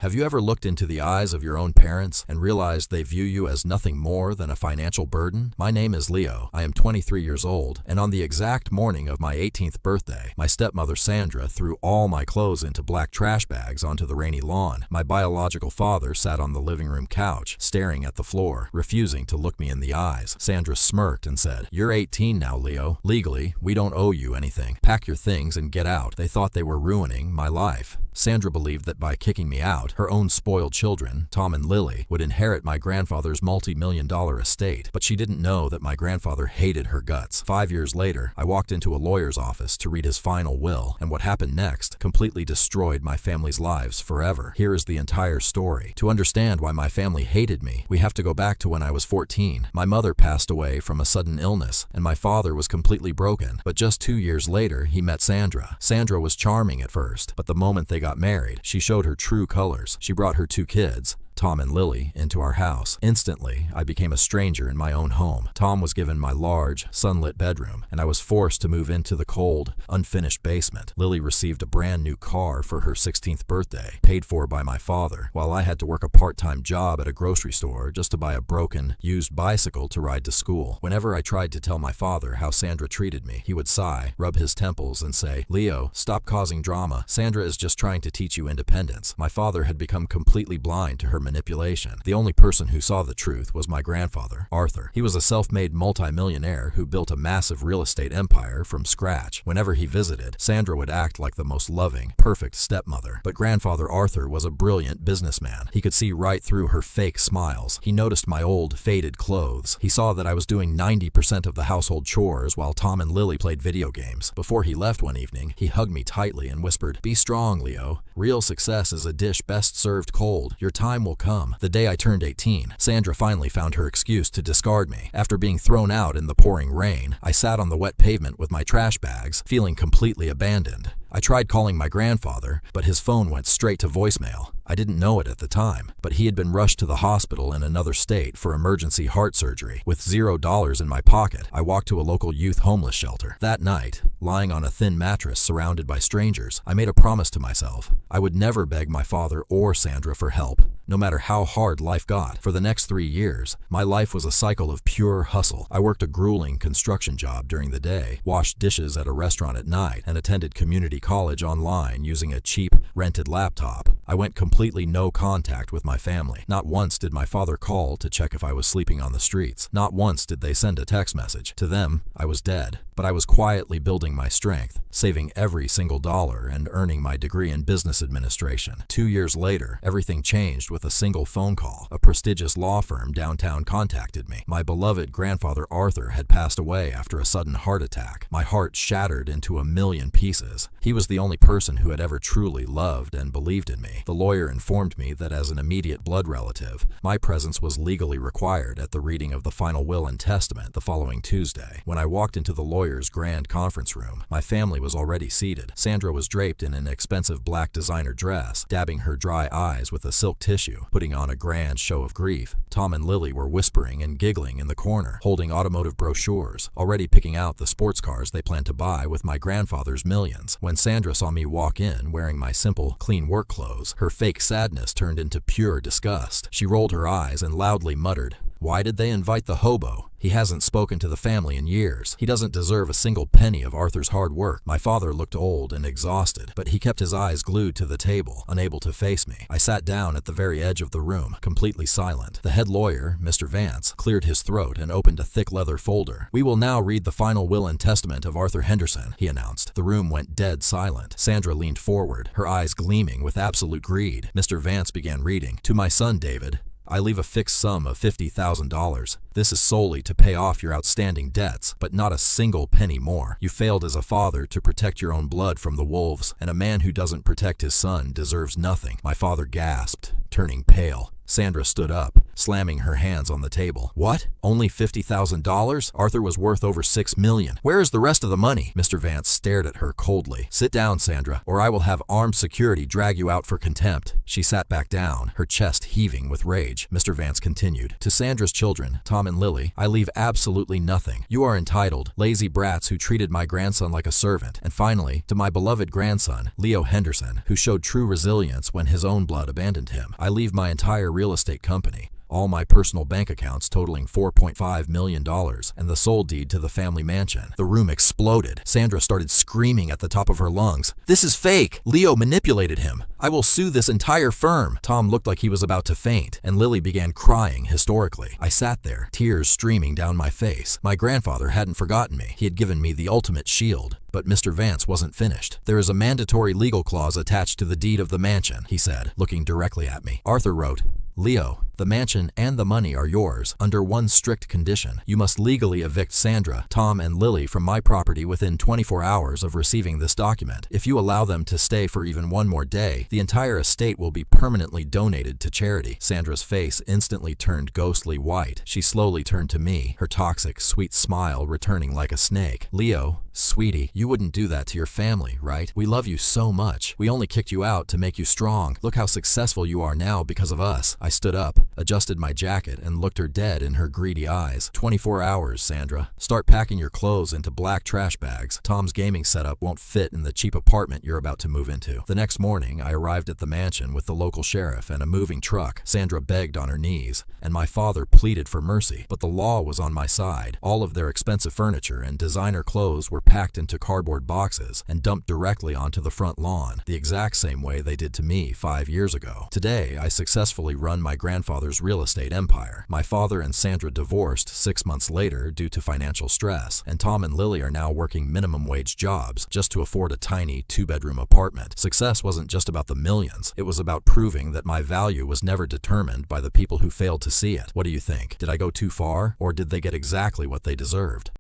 Have you ever looked into the eyes of your own parents and realized they view you as nothing more than a financial burden? My name is Leo. I am 23 years old, and on the exact morning of my 18th birthday, my stepmother Sandra threw all my clothes into black trash bags onto the rainy lawn. My biological father sat on the living room couch, staring at the floor, refusing to look me in the eyes. Sandra smirked and said, "You're 18 now, Leo. Legally, we don't owe you anything. Pack your things and get out." They thought they were ruining my life. Sandra believed that by kicking me out, her own spoiled children, Tom and Lily, would inherit my grandfather's multi-million-dollar estate, but she didn't know that my grandfather hated her guts. 5 years later, I walked into a lawyer's office to read his final will, and what happened next completely destroyed my family's lives forever. Here is the entire story. To understand why my family hated me, we have to go back to when I was 14. My mother passed away from a sudden illness, and my father was completely broken, but just 2 years later, he met Sandra. Sandra was charming at first, but the moment they got married, she showed her true colors. She brought her 2 kids, Tom and Lily, into our house. Instantly, I became a stranger in my own home. Tom was given my large, sunlit bedroom, and I was forced to move into the cold, unfinished basement. Lily received a brand new car for her 16th birthday, paid for by my father, while I had to work a part-time job at a grocery store just to buy a broken, used bicycle to ride to school. Whenever I tried to tell my father how Sandra treated me, he would sigh, rub his temples, and say, "Leo, stop causing drama. Sandra is just trying to teach you independence." My father had become completely blind to her manipulation. The only person who saw the truth was my grandfather, Arthur. He was a self-made multimillionaire who built a massive real estate empire from scratch. Whenever he visited, Sandra would act like the most loving, perfect stepmother. But grandfather Arthur was a brilliant businessman. He could see right through her fake smiles. He noticed my old, faded clothes. He saw that I was doing 90% of the household chores while Tom and Lily played video games. Before he left one evening, he hugged me tightly and whispered, "Be strong, Leo. Real success is a dish best served cold. Your time will come." The day I turned 18, Sandra finally found her excuse to discard me. After being thrown out in the pouring rain, I sat on the wet pavement with my trash bags, feeling completely abandoned. I tried calling my grandfather, but his phone went straight to voicemail. I didn't know it at the time, but he had been rushed to the hospital in another state for emergency heart surgery. With $0 in my pocket, I walked to a local youth homeless shelter. That night, lying on a thin mattress surrounded by strangers, I made a promise to myself. I would never beg my father or Sandra for help, no matter how hard life got. For the next 3 years, my life was a cycle of pure hustle. I worked a grueling construction job during the day, washed dishes at a restaurant at night, and attended community college online using a cheap, rented laptop. I went completely no contact with my family. Not once did my father call to check if I was sleeping on the streets. Not once did they send a text message. To them, I was dead. But I was quietly building my strength, saving every single dollar and earning my degree in business administration. 2 years later, everything changed with a single phone call. A prestigious law firm downtown contacted me. My beloved grandfather Arthur had passed away after a sudden heart attack. My heart shattered into a million pieces. He was the only person who had ever truly loved and believed in me. The lawyer informed me that as an immediate blood relative, my presence was legally required at the reading of the final will and testament the following Tuesday. When I walked into the lawyer's grand conference room, my family was already seated. Sandra was draped in an expensive black designer dress, dabbing her dry eyes with a silk tissue, putting on a grand show of grief. Tom and Lily were whispering and giggling in the corner, holding automotive brochures, already picking out the sports cars they planned to buy with my grandfather's millions. When Sandra saw me walk in wearing my simple, clean work clothes, her fake sadness turned into pure disgust. She rolled her eyes and loudly muttered, "Why did they invite the hobo? He hasn't spoken to the family in years. He doesn't deserve a single penny of Arthur's hard work." My father looked old and exhausted, but he kept his eyes glued to the table, unable to face me. I sat down at the very edge of the room, completely silent. The head lawyer, Mr. Vance, cleared his throat and opened a thick leather folder. "We will now read the final will and testament of Arthur Henderson," he announced. The room went dead silent. Sandra leaned forward, her eyes gleaming with absolute greed. Mr. Vance began reading. "To my son, David, I leave a fixed sum of $50,000. This is solely to pay off your outstanding debts, but not a single penny more. You failed as a father to protect your own blood from the wolves, and a man who doesn't protect his son deserves nothing." My father gasped, turning pale. Sandra stood up, slamming her hands on the table. What? Only $50,000? Arthur was worth over $6 million. Where is the rest of the money? Mr. Vance stared at her coldly. Sit down, Sandra, or I will have armed security drag you out for contempt. She sat back down, her chest heaving with rage. Mr. Vance continued. To Sandra's children, Tom and Lily, I leave absolutely nothing. You are entitled, lazy brats who treated my grandson like a servant. And finally, to my beloved grandson, Leo Henderson, who showed true resilience when his own blood abandoned him. I leave my entire real estate company, all my personal bank accounts totaling $4.5 million, and the sole deed to the family mansion. The room exploded. Sandra started screaming at the top of her lungs. This is fake! Leo manipulated him. I will sue this entire firm. Tom looked like he was about to faint, and Lily began crying hysterically. I sat there, tears streaming down my face. My grandfather hadn't forgotten me. He had given me the ultimate shield. But Mr. Vance wasn't finished. There is a mandatory legal clause attached to the deed of the mansion, he said, looking directly at me. Arthur wrote, Leo, the mansion and the money are yours under one strict condition. You must legally evict Sandra, Tom, and Lily from my property within 24 hours of receiving this document. If you allow them to stay for even one more day, the entire estate will be permanently donated to charity. Sandra's face instantly turned ghostly white. She slowly turned to me, her toxic, sweet smile returning like a snake. Leo, sweetie, you wouldn't do that to your family, right? We love you so much. We only kicked you out to make you strong. Look how successful you are now because of us. I stood up, adjusted my jacket, and looked her dead in her greedy eyes. 24 hours, Sandra. Start packing your clothes into black trash bags. Tom's gaming setup won't fit in the cheap apartment you're about to move into. The next morning, I arrived at the mansion with the local sheriff and a moving truck. Sandra begged on her knees, and my father pleaded for mercy, but the law was on my side. All of their expensive furniture and designer clothes were packed into cardboard boxes and dumped directly onto the front lawn, the exact same way they did to me 5 years ago. Today, I successfully run my grandfather's real estate empire. My father and Sandra divorced 6 months later due to financial stress, and Tom and Lily are now working minimum wage jobs just to afford a tiny 2-bedroom apartment. Success wasn't just about the millions. It was about proving that my value was never determined by the people who failed to see it. What do you think? Did I go too far, or did they get exactly what they deserved?